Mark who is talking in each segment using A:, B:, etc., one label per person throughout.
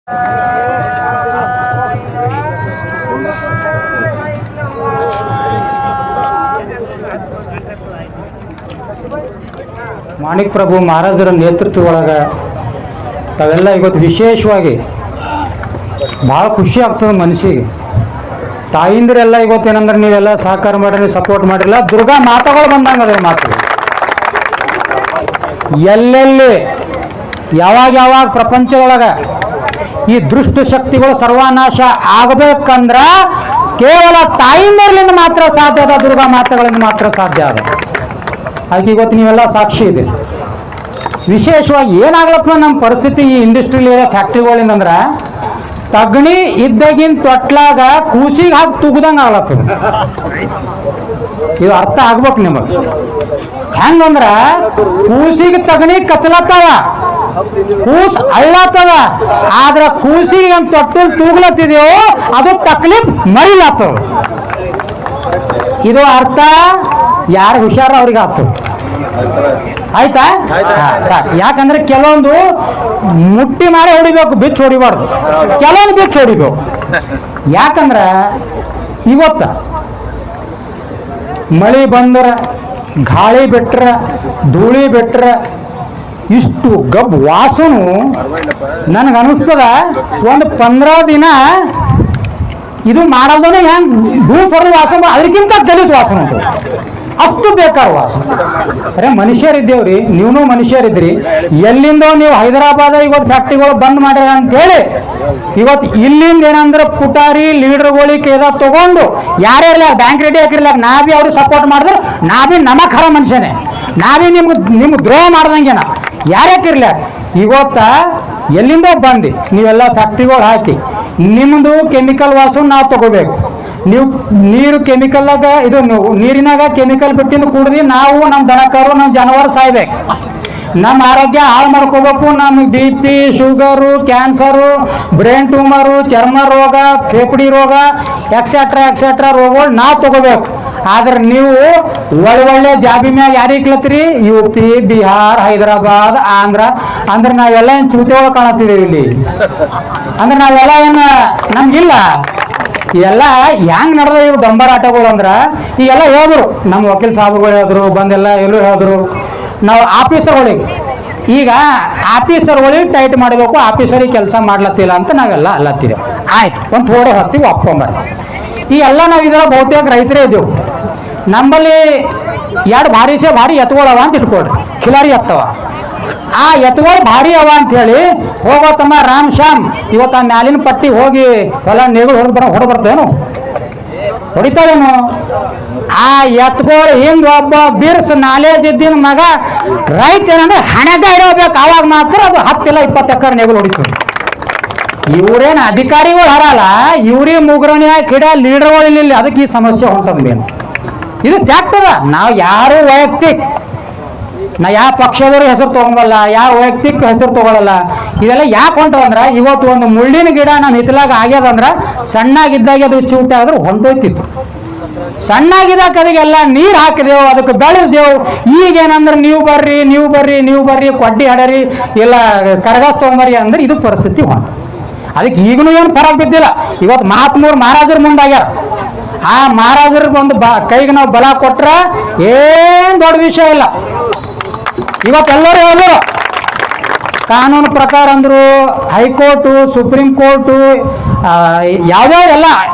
A: ಮಾಣಿಕ್ ಪ್ರಭು ಮಹಾರಾಜರ ನೇತೃತ್ವ ಒಳಗೆ ತಾವೆಲ್ಲ ಇವತ್ತು ವಿಶೇಷವಾಗಿ ಭಾಳ ಖುಷಿ ಆಗ್ತದೆ ಮನಸ್ಸಿಗೆ. ತಾಯಿಂದ್ರೆಲ್ಲ ಇವತ್ತೇನಂದ್ರೆ ನೀವೆಲ್ಲ ಸಹಕಾರ ಮಾಡಿರಿ, ಸಪೋರ್ಟ್ ಮಾಡಿರಲ್ಲ. ದುರ್ಗಾ ಮಾತುಗಳು ಬಂದಂಗೆ ಅದೇ ಮಾತು ಎಲ್ಲೆಲ್ಲಿ ಯಾವಾಗ ಪ್ರಪಂಚದೊಳಗೆ ಈ ದುಷ್ಟ ಶಕ್ತಿಗಳು ಸರ್ವನಾಶ ಆಗಬೇಕಂದ್ರ ಕೇವಲ ತಾಯಿಂದರ್ಲಿಂದ ಮಾತ್ರ ಸಾಧ್ಯ ಅದ, ದುರ್ಗಾ ಮಾತುಗಳಿಂದ ಮಾತ್ರ ಸಾಧ್ಯ ಅದ. ಅದಕ್ಕೆ ಇವತ್ತು ನೀವೆಲ್ಲ ಸಾಕ್ಷಿ ಇದೆ. ವಿಶೇಷವಾಗಿ ಏನಾಗ್ಲತ್ತ ನಮ್ಮ ಪರಿಸ್ಥಿತಿ ಈ ಇಂಡಸ್ಟ್ರಿಯಲ್ ಏರಿಯಾ ಫ್ಯಾಕ್ಟ್ರಿಗಳಿಂದಂದ್ರೆ ತಗಣಿ ಇದ್ದಾಗಿನ ತೊಟ್ಲಾಗ ಕೂಸಿಗೆ ಹಾಕಿ ತುಗ್ದಂಗೆ ಆಗ್ಲತ್ತದ. ಇದು ಅರ್ಥ ಆಗ್ಬೇಕು ನಿಮಗೆ. ಹೆಂಗಂದ್ರ ಕೂಸಿಗೆ ತಗಣಿ ಕಚ್ಚಲತ್ತವ, ಕೂಸ್ ಅಳ್ಳತ್ತದ, ಆದ್ರ ಕೂಸಿಗೆ ಒಂದು ತೊಟ್ಟಲ್ ತೂಗ್ಲತ್ತಿದೆಯೋ ಅದು ತಕ್ಲೀಫ್ ಮರಿಲತ್ತದ. ಇದು ಅರ್ಥ ಯಾರು ಹುಷಾರ ಅವ್ರಿಗೆ ಆಗ್ತದೆ. ಆಯ್ತಾ? ಸಾಕು. ಯಾಕಂದ್ರೆ ಕೆಲವೊಂದು ಮುಟ್ಟಿ ಮಾಡಿ ಹೊಡಿಬೇಕು, ಬಿಚ್ಚು ಹೊಡಿಬಾರ್ದು. ಕೆಲವೊಂದು ಬಿಚ್ಚು ಹೊಡಿಬೇಕು. ಯಾಕಂದ್ರ ಇವತ್ತ ಮಳೆ ಬಂದ್ರ, ಗಾಳಿ ಬಿಟ್ರ, ಧೂಳಿ ಬಿಟ್ರ ಇಷ್ಟು ಗಬ್ ವಾಸನು ನನಗೆ ಅನಿಸ್ತದ. ಒಂದು 15 ದಿನ ಇದು ಮಾಡಲ್ದನೆ ಹೆಂಗ್ ಭೂ ಹೊರ ವಾಸನ ಅದಕ್ಕಿಂತ ದಲಿತ ವಾಸನ ಉಂಟು. ಅಷ್ಟು ಬೇಕಾದ ವಾಸನ. ಅರೆ ಮನುಷ್ಯರಿದ್ದೇವ್ರಿ, ನೀವು ಮನುಷ್ಯರಿದ್ರಿ. ಎಲ್ಲಿಂದ ನೀವು ಹೈದರಾಬಾದ್ ಇವತ್ತು ಫ್ಯಾಕ್ಟ್ರಿಗಳು ಬಂದ್ ಮಾಡ್ಯಾರ ಅಂತೇಳಿ ಇವತ್ತು ಇಲ್ಲಿಂದ ಏನಂದ್ರೆ ಪುಟಾರಿ ಲೀಡರ್ಗಳಿಗೆ ಕೇದ ತಗೊಂಡು ಯಾರೇ ಇರ್ಲಾಕ, ಬ್ಯಾಂಕ್ ರೆಡಿ ಹಾಕಿರ್ಲಾಕ, ನಾ ಬಿ ಅವ್ರಿಗೆ ಸಪೋರ್ಟ್ ಮಾಡಿದ್ರೆ ನಾ ಬಿ ನಮ್ಮ ಖರ ಮನುಷ್ಯನೇ, ನಾ ಬಿ ನಿಮ್ಗೆ ದ್ರೋಹ ಮಾಡ್ದಂಗೆನ ಯಾರ್ಯಾಕಿರ್ಲಾಕ. ಇವತ್ತ ಎಲ್ಲಿಂದ ಬಂದು ನೀವೆಲ್ಲ ಫ್ಯಾಕ್ಟ್ರಿಗಳು ಹಾಕಿ ನಿಮ್ಮದು ಕೆಮಿಕಲ್ ವಾಸು ನಾವು ತಗೋಬೇಕು. ನೀವು ನೀರು ಕೆಮಿಕಲ್ಲಾಗ ಇದು ನೀರಿನಾಗ ಕೆಮಿಕಲ್ ಬಿಟ್ಟಿಂದ ಕುಡ್ದು ನಾವು ನಮ್ಮ ದನಕರು ನಮ್ಮ ಜಾನುವಾರು ಸಾಯ್ಬೇಕು. ನಮ್ಮ ಆರೋಗ್ಯ ಹಾಳು ಮಾಡ್ಕೋಬೇಕು. ನಮಗೆ BP, sugar, cancer, brain tumour, ಚರ್ಮ ರೋಗ, ಫೇಫಡಿ ರೋಗ ಎಕ್ಸೆಟ್ರಾ ರೋಗಗಳು ನಾವು ತಗೋಬೇಕು. ಆದ್ರೆ ನೀವು ಒಳ್ಳೆ ಜಾಬಿ ಮ್ಯಾಗ ಯಾರಿಗೆ ಇಕ್ಲತ್ತೀರಿ? UP, ಬಿಹಾರ್, ಹೈದರಾಬಾದ್, ಆಂಧ್ರ. ಅಂದ್ರೆ ನಾವೆಲ್ಲ ಏನು ಚೂತೆಗಳು ಕಾಣತ್ತಿದ್ದೀವಿ ಇಲ್ಲಿ. ಅಂದ್ರೆ ನಾವೆಲ್ಲ ಏನು ನಮ್ಗಿಲ್ಲ. ಎಲ್ಲ ಹೆಂಗ್ ನಡೆದ ಇವ್ರು ಬಂಬರಾಟಗಳು ಅಂದ್ರ ಈಗೆಲ್ಲ ಹೇಳಿದ್ರು, ನಮ್ಮ ವಕೀಲ್ ಸಾಹೇಬ್ಗಳು ಹೇಳಿದ್ರು, ಬಂದೆಲ್ಲ ಎಲ್ಲರೂ ಹೇಳಿದ್ರು. ನಾವು ಆಫೀಸರ್ಗಳಿಗೆ ಈಗ ಆಫೀಸರ್ಗಳಿಗೆ ಟೈಟ್ ಮಾಡಬೇಕು, ಆಫೀಸರಿಗೆ ಕೆಲಸ ಮಾಡ್ಲತ್ತಿಲ್ಲ ಅಂತ ನಾವೆಲ್ಲ ಅಲ್ಲತ್ತೀವಿ. ಆಯ್ತು, ಒಂದು ಥೋಡೆ ಹೊತ್ತೀವಿ ಒಪ್ಕೊಂಬರ್ರಿ. ಈ ಎಲ್ಲ ನಾವು ಇದರ ಬಹುತೇಕ ರೈತರೇ ಇದ್ದೆವು. ನಮ್ಮಲ್ಲಿ ಎರಡು ಭಾರಿ ಎತ್ಕೊಳವ ಅಂತ ಇಟ್ಕೊಳ್ರಿ, ಖಿಲಾರಿ ಎತ್ತವ. ಆ ಎತ್ತುಗಳು ಭಾರಿ ಅವ ಅಂತ ಹೇಳಿ ಹೋಗೋತಮ್ಮ ರಾಮ್ ಶ್ಯಾಮ್ ಇವತ್ತು ಆ ಮ್ಯಾಲಿನ ಪಟ್ಟಿ ಹೋಗಿ ಹೊಲ ನೇಗಳು ಹೊಡೆದು ಬರ್ತೇನು? ಹೊಡಿತಾವೇನು? ಆ ಎತ್ಗಳು ಹಿಂಗ್ ಒಬ್ಬ ಬಿರ್ಸ್ ನಾಲೇಜ್ ಇದ್ದಿನ ಮಗ ರೈತ ಏನಂದ್ರೆ ಹಣಗ ಇಡಬೇಕು. ಅವಾಗ ಮಾತ್ರ ಅದು 10 ಇಲ್ಲ 20 ಎಕರೆ ನೇಗಳು ಹೊಡಿತದೆ. ಇವ್ರೇನು ಅಧಿಕಾರಿಗಳು ಹರಲ್ಲ, ಇವ್ರಿಗೆ ಮುಗ್ರಣಿಯಾಗಿ ಕಿಡ ಲೀಡರ್ಗಳು ಇಲ್ಲ. ಅದಕ್ಕೆ ಈ ಸಮಸ್ಯೆ ಹೊಂಟದ ಮೇನ್. ಇದು ಫ್ಯಾಕ್ಟ್ ಅದ. ನಾವು ಯಾರು ವೈಯಕ್ತಿಕ ನಾ ಯಾವ ಪಕ್ಷದವ್ರ ಹೆಸರು ತಗೊಂಬಲ್ಲ, ಯಾವ ವೈಯಕ್ತಿಕ ಹೆಸರು ತಗೊಳ್ಳಲ್ಲ. ಇದೆಲ್ಲ ಯಾಕೆ ಹೊಂಟದಂದ್ರೆ ಇವತ್ತು ಒಂದು ಮುಳ್ಳಿನ ಗಿಡ ನಮ್ಮ ಹಿತ್ತಲಾಗ ಆಗ್ಯದಂದ್ರೆ ಸಣ್ಣಾಗಿದ್ದಾಗ ಅದು ಚೂಟ ಆದ್ರೆ ಹೊಂಟೋಯ್ತಿತ್ತು. ಸಣ್ಣಾಗಿದ್ದಾಗ ಅದಕ್ಕೆಲ್ಲ ನೀರು ಹಾಕಿದೆವು, ಅದಕ್ಕೆ ಬೆಳೆಸ್ದೆವು. ಈಗೇನಂದ್ರೆ ನೀವು ಬರ್ರಿ ಕೊಡ್ಡಿ ಹಡರಿ ಇಲ್ಲ ಕರಗಾಸ್ ತಗೊಂಬರ್ರಿ ಅಂದ್ರೆ ಇದು ಪರಿಸ್ಥಿತಿ ಹೊಂಟ. ಅದಕ್ಕೆ ಈಗಲೂ ಏನು ಫರಕ್ ಬಿದ್ದಿಲ್ಲ. ಇವತ್ತು ಮಹಾರಾಜರ ಮುಂದಾಗ್ಯಾರ. ಆ ಮಹಾರಾಜರಿಗೆ ಒಂದು ಕೈಗೆ ನಾವು ಬಲ ಕೊಟ್ರ ಏನ್ ದೊಡ್ಡ ವಿಷಯ ಇಲ್ಲ. ಇವತ್ತೆಲ್ಲರೂ ಹೇಳಿದ್ರು ಕಾನೂನು ಪ್ರಕಾರ ಅಂದ್ರು ಹೈಕೋರ್ಟು, ಸುಪ್ರೀಂ ಕೋರ್ಟು, ಯಾವ್ಯಾವ ಎಲ್ಲ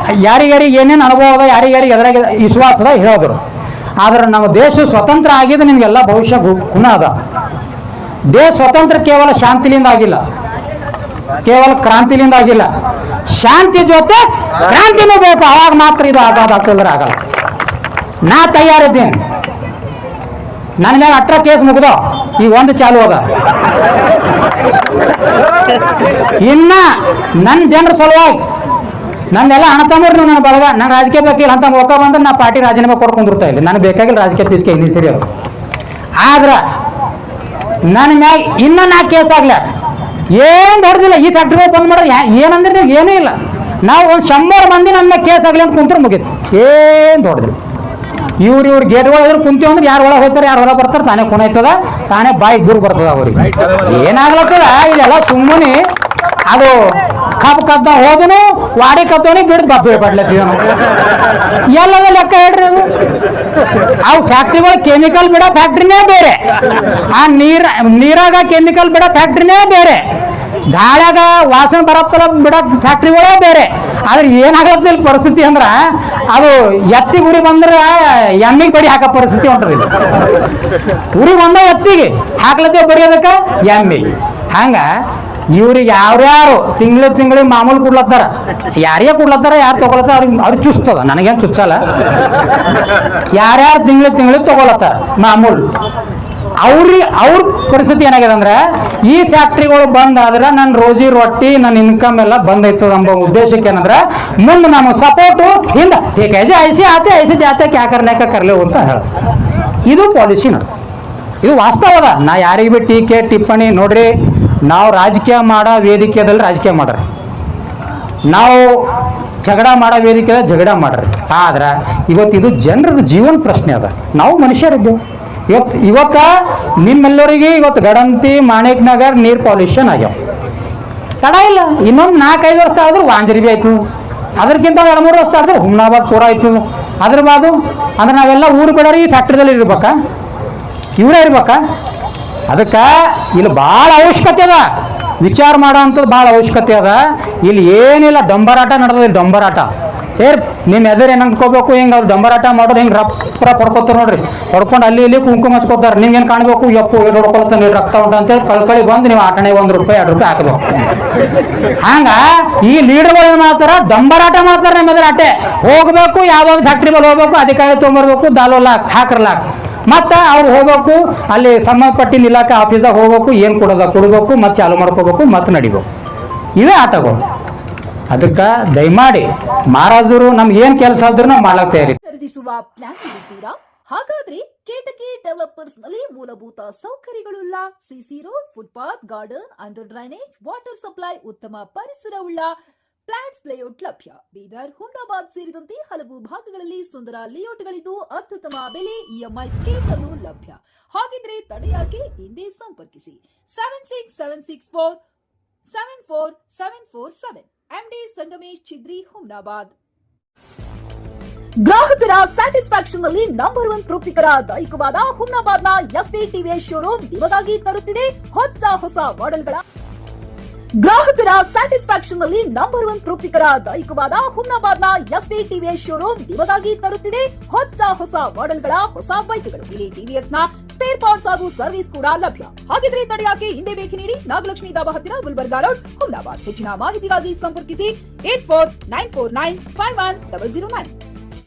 A: ಯಾರಿಗಾರಿಗೆ ಏನೇನು ಅನುಭವ ಅದ, ಯಾರಿಗಾರಿಗೆ ಎದುರಾಗ ವಿಶ್ವಾಸದ ಹೇಳಿದ್ರು. ಆದ್ರೆ ನಮ್ಮ ದೇಶ ಸ್ವತಂತ್ರ ಆಗಿದ್ದು ನಿಮಗೆಲ್ಲ ಭವಿಷ್ಯ ಗುಣ ಅದ. ದೇಶ ಸ್ವತಂತ್ರ ಕೇವಲ ಶಾಂತಿಲಿಂದ ಆಗಿಲ್ಲ, ಕೇವಲ ಕ್ರಾಂತಿಲಿಂದ ಆಗಿಲ್ಲ. ಶಾಂತಿ ಜೊತೆ ಕ್ರಾಂತಿನೂ ಬೇಕು. ಅವಾಗ ಮಾತ್ರ ಇದು ಆಜಾದ್ ಆಗ್ತಂದ್ರೆ ಆಗಲ್ಲ. ನಾ ತಯಾರಿದ್ದೀನಿ. ನನ್ನ ಮ್ಯಾಗ 18 ಕೇಸ್ ಮುಗ್ದೋ, ಈಗ 1 ಚಾಲು ಅದ. ಇನ್ನ ನನ್ನ ಜನರ ಸಲುವಾಗಿ ನನ್ನೆಲ್ಲ ಅಣ್ಣತಮ್ಮರು ನನ್ನ ಬಳಗ ನಾನು ರಾಜಕೀಯ ಬೇಕಿಲ್ಲ ಅಂತ ಹೋಗ ಬಂದ್ರೆ ನಾ ಪಾರ್ಟಿ ರಾಜೀನಾಮೆ ಕೊಡ್ಕೊಂಡಿರ್ತಾ ಇಲ್ಲ. ನನಗೆ ಬೇಕಾಗಿಲ್ಲ ರಾಜಕೀಯ ಪೀಸ್ಕೆ ಇನ್ನಿ ಸರಿ. ಆದ್ರೆ ನನ್ನ ಮ್ಯಾಗ ಇನ್ನ 4 ಕೇಸ್ ಆಗ್ಲ ಏನ್ ದೊಡ್ಡದಿಲ್ಲ. ಈ ಫ್ಯಾಕ್ಟ್ರಿ ಬಂದ್ ಮಾಡೋದು ಏನಂದ್ರೆ ನೀವು ಏನೂ ಇಲ್ಲ. ನಾವು ಒಂದು 100 ಮಂದಿ ನಮ್ಮ ಕೇಸ್ ಆಗ್ಲಿ ಅಂತ ಕುಂತ್ರೆ ಮುಗಿತು. ಏನ್ ದೊಡ್ಡದಿಲ್ಲ. ಇವ್ರು ಗೇಟ್ಗಳು ಇದ್ರು ಕುಂತೀವಿ ಅಂದ್ರೆ ಯಾರು ಒಳಗೆ ಹೋಗ್ತಾರೆ, ಯಾರು ಹೊರ ಬರ್ತಾರೆ, ತಾನೇ ಕುಣಾಯ್ತದ, ತಾನೇ ಬಾಯಿ ದೂರ ಬರ್ತದ ಅವ್ರಿಗೆ. ಏನಾಗ್ಲತ್ತದ ಇದೆಲ್ಲ ಸುಮ್ಮನೆ ಅದು ಕಬ್ಬು ಕದ್ದ ಹೋದನು ವಾಡಿ ಕದ್ದವನಿ ಬಿಡ್ ಬಬ್ಬೆ ಬಡ್ಲತ್ತೀವನು ಎಲ್ಲದ ಲೆಕ್ಕ ಹೇಳ್ರಿ ಅದು. ಅವು ಫ್ಯಾಕ್ಟ್ರಿಗಳು ಕೆಮಿಕಲ್ ಬಿಡೋ ಫ್ಯಾಕ್ಟ್ರಿನೇ ಬೇರೆ, ಆ ನೀರಾಗ ಕೆಮಿಕಲ್ ಬಿಡೋ ಫ್ಯಾಕ್ಟ್ರಿನೇ ಬೇರೆ, ಗಾಳ್ಯಾಗ ವಾಸನೆ ಬರಪ್ಪಲ ಬಿಡೋ ಫ್ಯಾಕ್ಟ್ರಿಗಳೇ ಬೇರೆ. ಆದ್ರೆ ಏನಾಗತ್ತೆ ಇಲ್ಲಿ ಪರಿಸ್ಥಿತಿ ಅಂದ್ರ ಅದು ಎತ್ತಿ ಉರಿ ಬಂದ್ರೆ ಎಮ್ಮಿಗೆ ಬಡಿ ಹಾಕೋ ಪರಿಸ್ಥಿತಿ ಹೊಂಟದ. ಉರಿ ಬಂದ ಎತ್ತಿಗೆ ಹಾಕ್ಲತ್ತೆ ಬಡಿಯೋದಕ್ಕ ಎಮ್ಮಿ. ಹಂಗ ಇವ್ರಿಗೆ ಯಾರ್ಯಾರು ತಿಂಗಳಿಗೆ ಮಾಮೂಲು ಕೊಡ್ಲತ್ತಾರ, ಯಾರಿಗೆ ಕೊಡ್ಲತ್ತಾರ, ಯಾರು ತಗೊಳತ್ತಾರ ಅವ್ರಿಗೆ ಚುಸ್ತದ, ನನಗೇನು ಚುಚ್ಚಲ್ಲ. ಯಾರ್ಯಾರು ತಿಂಗಳಿಗೆ ತಗೊಳತ್ತಾರ ಮಾಮೂಲು, ಅವ್ರ ಪರಿಸ್ಥಿತಿ ಏನಾಗಿದೆ ಅಂದ್ರೆ ಈ ಫ್ಯಾಕ್ಟ್ರಿಗಳು ಬಂದ್ ಆದ್ರೆ ನನ್ನ ರೋಜಿ ರೊಟ್ಟಿ ನನ್ನ ಇನ್ಕಮ್ ಎಲ್ಲ ಬಂದೈತದ ಎಂಬ ಉದ್ದೇಶಕ್ಕೆ ಏನಂದ್ರೆ ಮುಂದೆ ನಮ್ಮ ಸಪೋರ್ಟು ಹಿಂದ ठीक है ऐसे आते ऐसे जाते क्या करने का कर लो ಅಂತ ಹೇಳ. ಇದು ಪಾಲಿಸಿ ನೋಡ್ರಿ, ಇದು ವಾಸ್ತವದ. ನಾ ಯಾರಿಗೆ ಭೀ ಟೀಕೆ ಟಿಪ್ಪಣಿ ನೋಡ್ರಿ, ನಾವು ರಾಜಕೀಯ ಮಾಡೋ ವೇದಿಕೆಯಲ್ಲಿ ರಾಜಕೀಯ ಮಾಡ್ರಿ, ನಾವು ಜಗಳ ಮಾಡೋ ವೇದಿಕೆಯಲ್ಲಿ ಜಗಳ ಮಾಡ್ರಿ. ಆದ್ರೆ ಇವತ್ತು ಇದು ಜನರದ ಜೀವನ ಪ್ರಶ್ನೆ ಅದ. ನಾವು ಮನುಷ್ಯರಿದ್ದೇವೆ. ಇವತ್ತ ನಿಮ್ಮೆಲ್ಲರಿಗೆ ಇವತ್ತು ಗಡಂತಿ ಮಾಣಿಕ್ ನಗರ್ ನೀರ್ ಪಾಲ್ಯೂಷನ್ ಆಗ್ಯಾವ. ತಡ ಇಲ್ಲ, ಇನ್ನೊಂದು 4-5 ವರ್ಷ ಆದ್ರೂ ವಾಂಜರಿ ಬಿ ಆಯ್ತು, ಅದಕ್ಕಿಂತ 2-3 ವರ್ಷ ಆದ್ರೆ ಹುಮ್ನಾಬಾದ್ ಪೂರ ಆಯ್ತು. ಅದ್ರ ಬಾದು ಅಂದ್ರೆ ನಾವೆಲ್ಲ ಊರು ಬಿಡೋರಿ ಈ ಫ್ಯಾಕ್ಟ್ರಿದಲ್ಲಿ ಇರ್ಬೇಕಾ, ಇವರೇ ಇರ್ಬೇಕಾ? ಅದಕ್ಕೆ ಇಲ್ಲಿ ಭಾಳ ಅವಶ್ಯಕತೆ ಅದ, ವಿಚಾರ ಮಾಡೋ ಅಂಥದ್ದು ಭಾಳ ಅವಶ್ಯಕತೆ ಅದ. ಇಲ್ಲಿ ಏನಿಲ್ಲ, ಡಂಬರಾಟ ನಡೆದ, ಡಂಬರಾಟ ಸೇರ್ ನಿಮ್ಮ ಎದುರು ಏನು ಅನ್ಕೋಬೇಕು, ಹಿಂಗೆ ಅದು ಡಂಬರಾಟ ಮಾಡೋದು ಹಿಂಗೆ ರಪ್ಪ ಪಡ್ಕೋತಾರೆ ನೋಡ್ರಿ, ಪಡ್ಕೊಂಡು ಅಲ್ಲಿ ಇಲ್ಲಿ ಕುಂಕುಮ ಹಚ್ಕೋತಾರೆ. ನಿಮ್ಗೇನು ಕಾಣಬೇಕು, ಎಪ್ಪು ನೋಡ್ಕೊಳ್ತಾನೆ ರಕ್ತ ಉಂಟು ಅಂತೇಳಿ ಕಳ್ಕಳಿ ಬಂದು ನೀವು ಆಟಣೆ ₹1 ₹2 ಹಾಕಬೇಕು. ಹಂಗ ಈ ಲೀಡರ್ಗಳು ಏನು ಮಾಡ್ತಾರ, ಡಂಬರಾಟ ಮಾಡ್ತಾರೆ. ನಿಮ್ಮ ಎದುರು ಆಟೆ ಹೋಗ್ಬೇಕು, ಯಾವ್ದಾದ್ರು ಫ್ಯಾಕ್ಟ್ರಿ ಮೇಲೆ ಹೋಗ್ಬೇಕು, ಅಧಿಕಾರಿ ತೊಗೊಂಬರ್ಬೇಕು, ದಾಲೋಲಾಕ್ ಹಾಕರ್ಲಾಕ್, ಮತ್ತು ಅವ್ರು ಹೋಗ್ಬೇಕು ಅಲ್ಲಿ ಸಂಬಂಧಪಟ್ಟಿನ ಇಲಾಖೆ ಆಫೀಸ್ದಾಗ ಹೋಗ್ಬೇಕು, ಏನು ಕೊಡಬೇಕು, ಮತ್ತೆ ಚಾಲು ಮಾಡ್ಕೋಬೇಕು, ಮತ್ತೆ ನಡಿಬೇಕು. ಇವೇ ಆಟಗಳು. ಅದಕ್ಕೆ ದಯಮಾಡಿ ಮಹಾರಾಜರು ನಮ್ಗೆ ಏನ್ ಕೆಲಸ ಆದ್ರೂ ನಾವು ಮಾಡಕ್ ತಯಾರಿ.
B: ಖರೀದಿಸುವ ಪ್ಲಾನ್ ಇದ್ದೀರಾ? ಹಾಗಾದ್ರೆ ಕೇತಕಿ ಡೆವಲಪರ್ಸ್ ನಲ್ಲಿ ಮೂಲಭೂತ ಸೌಕರ್ಯಗಳುಳ್ಳ CC road, footpath, garden, under drainage, water supply, ಉತ್ತಮ ಪರಿಸರವುಳ್ಳ ಫ್ಲಾಟ್ಸ್ ಲೇಔಟ್ ಲಭ್ಯ. ಬೀದರ್, ಹುಮ್ನಾಬಾದ್ ಸೇರಿದಂತೆ ಹಲವು ಭಾಗಗಳಲ್ಲಿ ಸುಂದರ ಲೇಔಟ್ಗಳಿದ್ದು ಅತ್ಯುತ್ತಮ ಬೆಲೆ, ಇಎಂಐ ಸ್ಕೀಮ್ ಅನ್ನು ಲಭ್ಯ. ಹಾಗಿದ್ರೆ ತಡೆಯಾಕೆ, ಹಿಂದೆ ಸಂಪರ್ಕಿಸಿ 7676474747 MD ಸಂಗಮೇಶ್ ಚಿದ್ರಿ, ಹುಮ್ನಾಬಾದ್. ಗ್ರಾಹಕರ ಸ್ಯಾಟಿಸ್ಫ್ಯಾಕ್ಷನ್ ನಲ್ಲಿ ನಂಬರ್ 1 ತೃಪ್ತಿಕರ ದೈಹಿಕವಾದ ಹುಮ್ನಾಬಾದ್ನ ಎಸ್ವಿ ಟಿವಿಎಸ್ ಶೋರೂಮ್ ನಿಮಗಾಗಿ ತರುತ್ತಿದೆ ಹೊಸ ಮಾಡೆಲ್ಗಳ. ಗ್ರಾಹಕರ ಸ್ಯಾಟಿಸ್ಫ್ಯಾಕ್ಷನ್ ನಲ್ಲಿ ನಂಬರ್ 1 ತೃಪ್ತಿಕರ ದೈಹಿಕವಾದ ಹುಮ್ನಾಬಾದ್ನ ಎಸ್ವಿ ಟಿವಿಎಸ್ ಶೋರೂಮ್ ನಿಮಗಾಗಿ ತರುತ್ತಿದೆ ಹೊಸ ಮಾಡೆಲ್ಗಳ ಹೊಸ ಬೈಕ್ಗಳು. ಇಲ್ಲಿ ಟಿವಿಎಸ್ ನ ಸ್ಪೇರ್ ಪಾರ್ಟ್ಸ್ ಹಾಗೂ ಸರ್ವಿಸ್ ಕೂಡ ಲಭ್ಯ. ಹಾಗಿದ್ರೆ ತಡೆಯಾಕೆ, ಹಿಂದೆ ಭೇಟಿ ನೀಡಿ, ನಾಗಲಕ್ಷ್ಮಿ ದಾಬಾ ಹತ್ತಿರ, ಗುಲ್ಬರ್ಗಾ ರೋಡ್, ಹುಮ್ನಾಬಾದ್. ಹೆಚ್ಚಿನ ಮಾಹಿತಿಗಾಗಿ ಸಂಪರ್ಕಿಸಿ 8494951009.